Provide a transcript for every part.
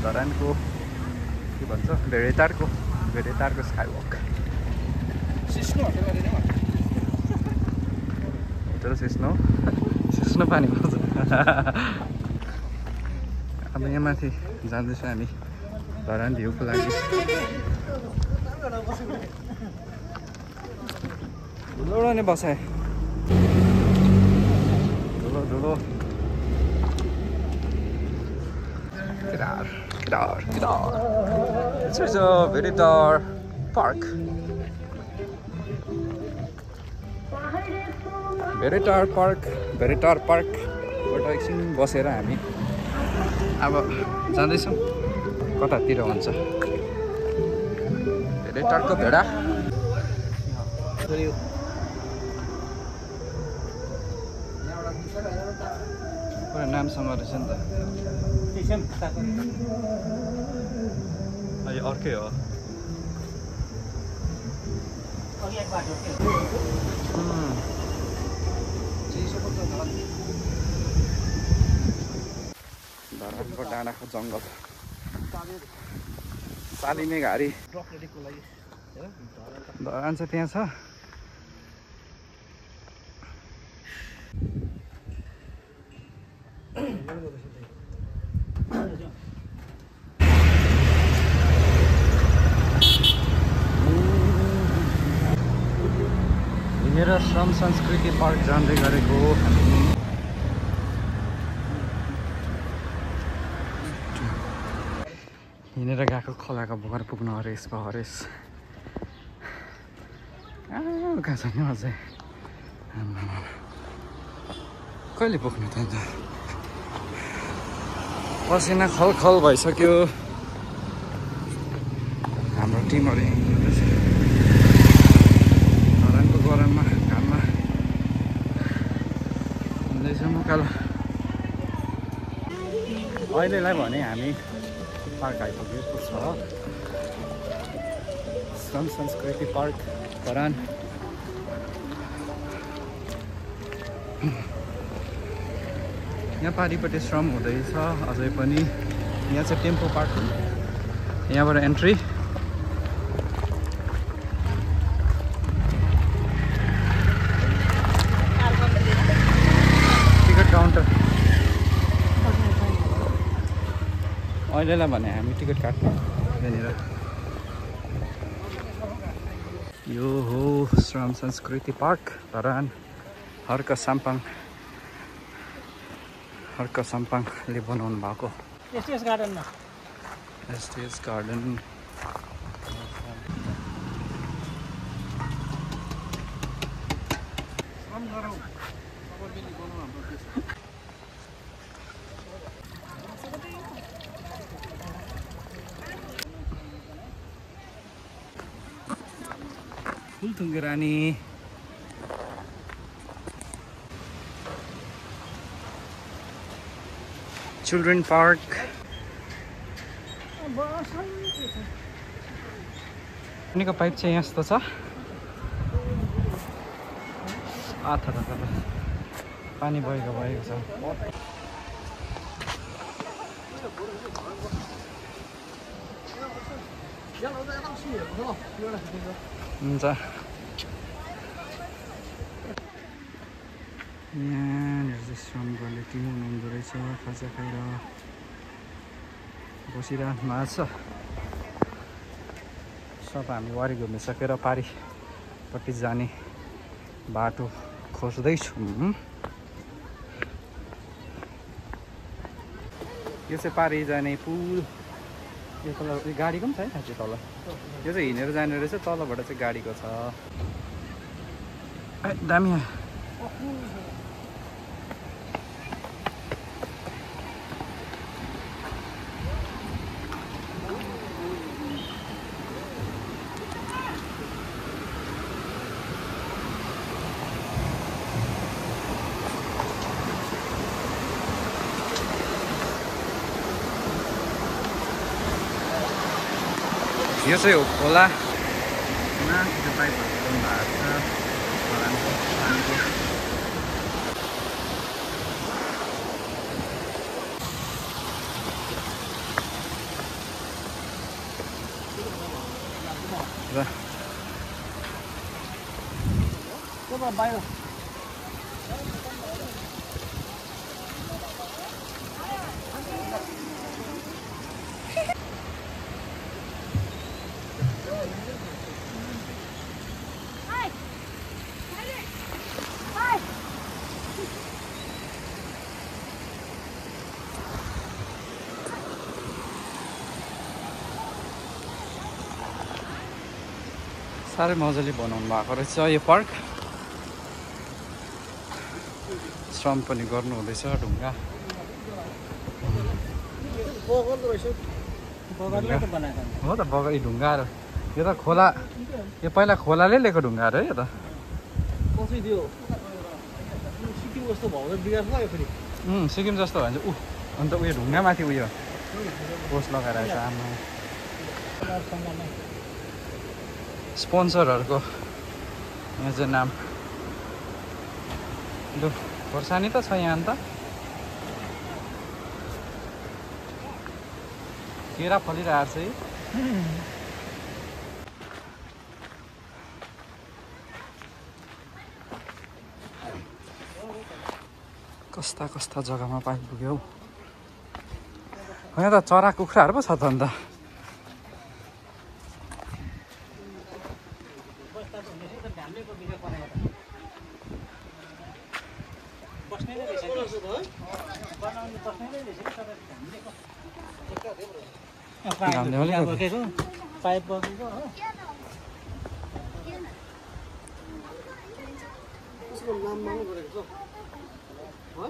धरानको के भन्छ भेडेटारको sky walk तर सिस्नो पानी पर्छ अब यहाँ माथि जाँदैछौँ हामी धरान भ्यूको लागि धुलो नै बसाए धुलो Kedar. This is a Veretar Park. Veretar Park. बाट एकछिन बसेर हामी अब जाँदैछौँ कतातिर हुन्छ भेरेटारको भेडा पुरा नामसँग रहेछ नि त यो अर्कै हो धरानको डाँडाको जङ्गल सालिमे घारी धरान चाहिँ त्यहाँ छ हिँडेर श्रम संस्कृति पार्क जाँदै गरेको हामी हिँडेर गएको खोलाको भर पुग्नु हरेस कहाँ छ नि अझै कहिले पुग्नु त अन्त पसिना खलखल भइसक्यो हाम्रो टिमहरू धरानको गरममा घाममा हिँड्दैछौँ उकालो अहिलेलाई भने हामी पार्क आइपुगेको छ श्रम संस्कृति पार्क धरान यहाँ पारिपट्टि श्रम हुँदैछ अझै पनि यहाँ चाहिँ टेम्पो पार्क हो यहाँबाट एन्ट्री टिकट काउन्टर अहिलेलाई भने हामी टिकट काट्नु यहाँनिर यो हो श्रम संस्कृति पार्क धरान हर्क साम्पाङले बनाउनु भएको एसटिएस गार्डन फुलथुङ्गे रानी चिल्ड्रेन पार्क पानीको पाइप चाहिँ यस्तो छ पानी बगेको छ हुन्छ यहाँनिर चाहिँ श्रम गर्ने टिम हुनुहुँदो रहेछ खाजा खाएर बसिरहनु भएको छ सब हामी वारी घुमिसकेर पारिपट्टि जाने बाटो खोज्दैछौँ यो चाहिँ पारि जाने पुल यो तल गाडीको पनि छ है खाँची तल यो चाहिँ हिँडेर जाने रहेछ तलबाट चाहिँ गाडीको छ दामी यो चाहिँ हो खोला त्यो पाइपहरू बनाउनु भएको छ खोलाको पानीको रहेछ। साह्रै मजाले बनाउनु भएको रहेछ यो पार्क। श्रम पनि गर्नु हुँदैछ। ढुङ्गा हो त बगरी ढुङ्गाहरू। यो त खोला, यो पहिला खोलाले लिएको ढुङ्गाहरू है यो त। सिक्किम जस्तो भन्छ ऊ। अन्त उयो ढुङ्गामाथि उयो पोस्ट लगाएर आएको आमा। स्पोन्सरहरूको यहाँ चाहिँ नाम लु खोर्सानी त छ यहाँ। अन्त केरा फलिरहेको छ है। कस्ता कस्ता जग्गामा पाइपुग्यो हौ। यहाँ त चरा कुखुराहरू पो छ त अन्त। पाइप बगेको हो उसको नाम माग्नु परेको छ हो।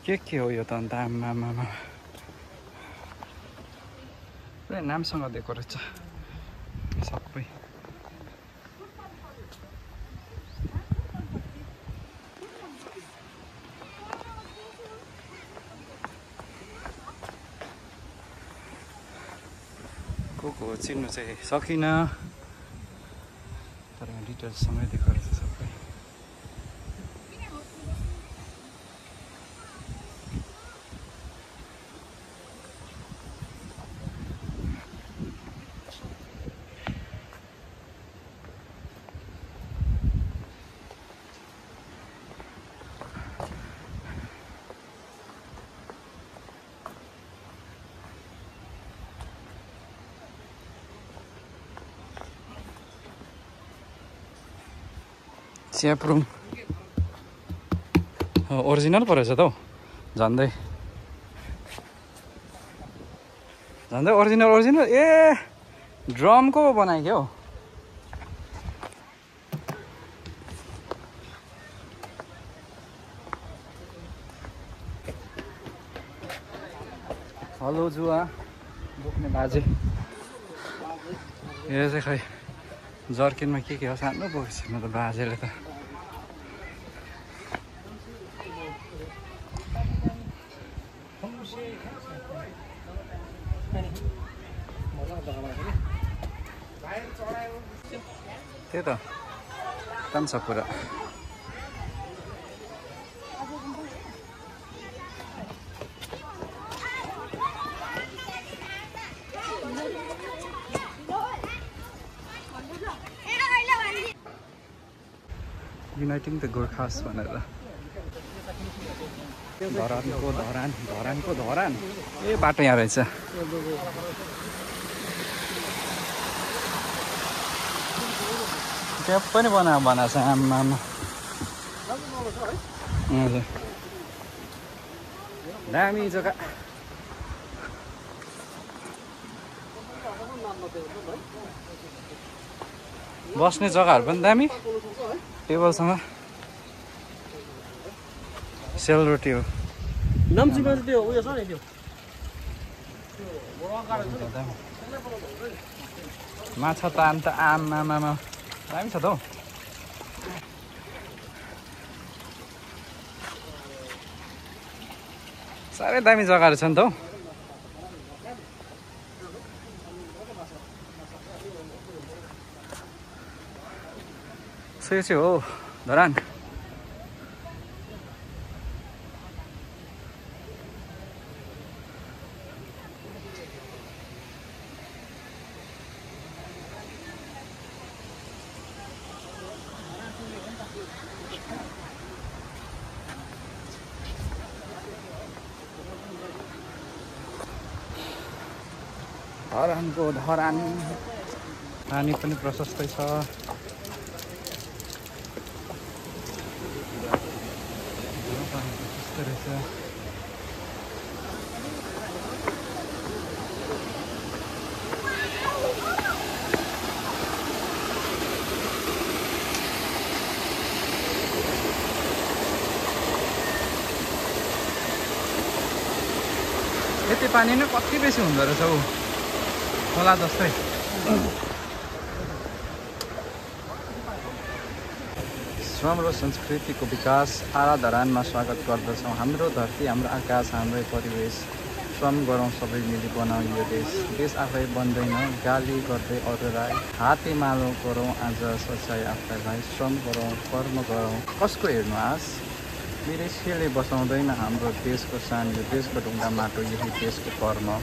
के हो यो त अन्त आमामा पुरै नामसँग दिएको रहेछ सबै। को चिन्नु चाहिँ सकिनँ तर यहाँ डिटेल्ससँगै दिएको रहेछ सबै। च्याप्रुङ ओरिजिनल पो रहेछ त हौ। झन्डै झन्डै ओरिजिनल ए ड्रमको बनाएको हौ। हलो जुवा बोक्ने बाजे यो चाहिँ खै जर्किनमा के हो सानो बोकेको छैन त बाजेले त। त्यही त एकदम छ पुरा। युनाइटिङ द गोर्खास भनेर धरानको धरान ए बाटो यहाँ रहेछ। त्यो पनि बनाएको छ आमामा। हजुर दामी जग्गा। बस्ने जग्गाहरू पनि दामी टेबलसँग। सेलरोटी हो नाम्चीमा त्यो उयो छ नि त्यो माछा तान त आमामा दामी छ त हौ। साह्रै दामी जग्गाहरू छ नि त हौ। सो यो चाहिँ हो धरान। धरानको धरान पानी पनि प्रशस्तै छ यति पानी नै कति बेसी हुँदो रहेछ हौ खोला जस्तै श्रम र संस्कृतिको विकास आराधरानमा स्वागत गर्दछौँ हाम्रो धरती हाम्रो आकाश हाम्रै परिवेश श्रम गरौँ सबै मिली बनाऊ यो देश आफै बन्दैन गाली गर्दै अरूलाई हातेमालो गरौँ आज सच्चाइ आफैलाई श्रम गरौँ कर्म गरौँ कसको हेर्नु आस विदेशीले बसाउँदैन हाम्रो देशको सान यो देशको ढुङ्गा माटो यही देशको कर्म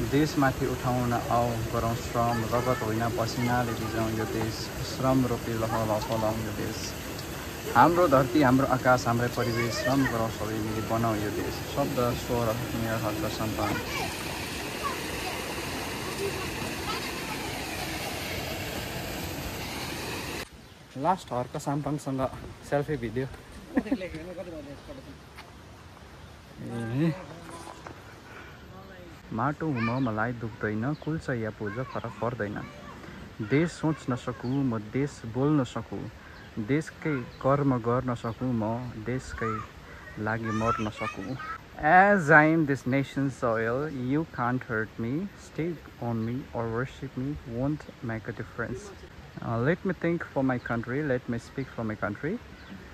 देशमाथि उठाउन आऊ गरौँ श्रम रगत होइन पसिनाले भिजाउँ यो देश श्रम रोपी लहल फलाउँ यो देश हाम्रो धरती हाम्रो आकाश हाम्रै परिवेश श्रम गरौँ सबै मिली बनाऊ यो देश शब्द स्वर मेरो हक सन्तान लास्ट हर्क साम्पाङसँग सेल्फी भिडियो माटो हुन मलाई दुख्दैन कुल्छ या पूजा फरक पर्दैन देश सोच्न सकूँ म देश बोल्न सकूँ देशकै कर्म गर्न सकूँ म देशकै लागि मर्न सकूँ As I am this nation's soil, you can't hurt me, stay on me or worship me won't make a difference. Let me think for my country, let me speak for my country.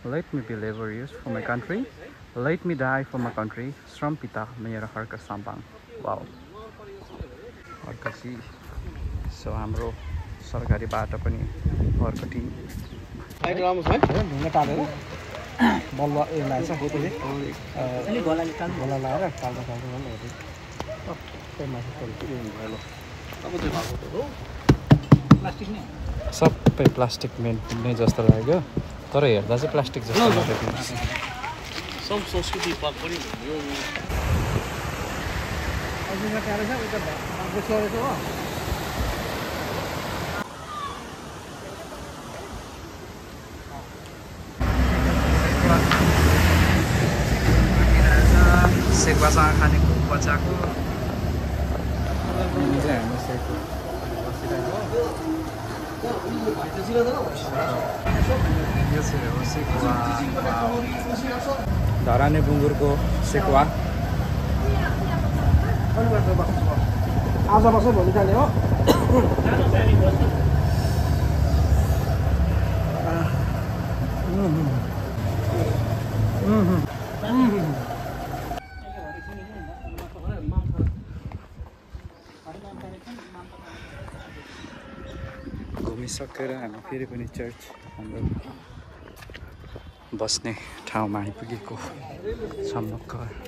Let me be laborious for my country. Let me die for my country. Shram Pita मेरो Harka Sampang wow हर्कसी so हाम्रो सरकारी बाटो पनि हर्कटी side राम्रो छ है ढुङ्गा टालेर बल्ल ए लाग्छ गोला लगाएर टाल्दा सबै प्लास्टिक नै जस्तो लाग्यो तर हेर्दा चाहिँ प्लास्टिक जस्तो लागेको सब संस्कृति पाक पनि यो सेक्वासँग खानेको बच्चाको चाहिँ हामी सेक्वा यो चाहिँ हो सेक्वा धराने बुङ्गुरको सेक्वा आज बस्छ भोलि जाने हो घुमिसकेर हामी फेरि पनि चर्च हाम्रो बस्ने ठाउँमा आइपुगेको छौँ भर्खर